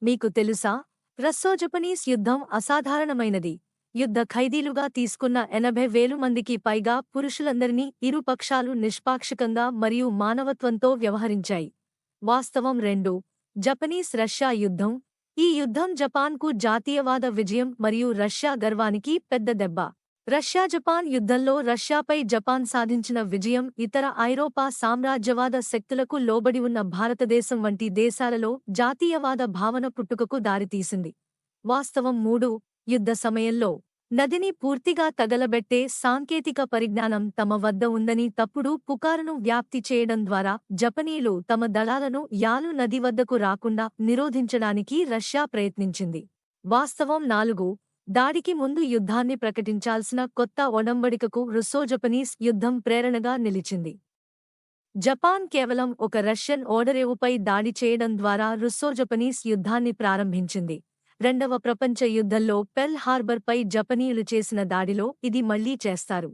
మీకు తెలుసా, రస్సో-జపనీస్ యుద్ధం అసాధారణమైనది. యుద్ధ ఖైదీలుగా తీసుకున్న 80,000 మందికి పైగా పురుషులందరినీ ఇరు పక్షాలు నిష్పాక్షికంగా మరియు మానవత్వంతో వ్యవహరించాయి. వాస్తవం 2. జపనీస్-రష్యా యుద్ధం. ఈ యుద్ధం జపాన్కు జాతీయవాద విజయం మరియు రష్యా గర్వానికి పెద్ద దెబ్బ. రష్యా-జపాన్ యుద్ధంలో రష్యాపై జపాన్ సాధించిన విజయం ఇతర ఐరోపా సామ్రాజ్యవాద శక్తులకు లోబడి ఉన్న భారతదేశం వంటి దేశాలలో జాతీయవాద భావన పుట్టుకకు దారితీసింది. వాస్తవం 3. యుద్ధ సమయంలో నదిని పూర్తిగా తగలబెట్టే సాంకేతిక పరిజ్ఞానం తమ వద్ద ఉందని తప్పుడు పుకారును వ్యాప్తి చేయడం ద్వారా జపనీయులు తమ దళాలను యాలు నది వద్దకు రాకుండా నిరోధించడానికి రష్యా ప్రయత్నించింది. వాస్తవం 4. దాడికి ముందు యుద్ధాన్ని ప్రకటించాల్సిన కొత్త ఒడంబడికకు రస్సో-జపనీస్ యుద్ధం ప్రేరణగా నిలిచింది. జపాన్ కేవలం ఒక రష్యన్ ఓడరేవుపై దాడి చేయడం ద్వారా రస్సో-జపనీస్ యుద్ధాన్ని ప్రారంభించింది. రెండవ ప్రపంచ యుద్ధంలో పెర్ల్ హార్బర్పై జపనీయులు చేసిన దాడిలో ఇది మళ్లీ చేస్తారు.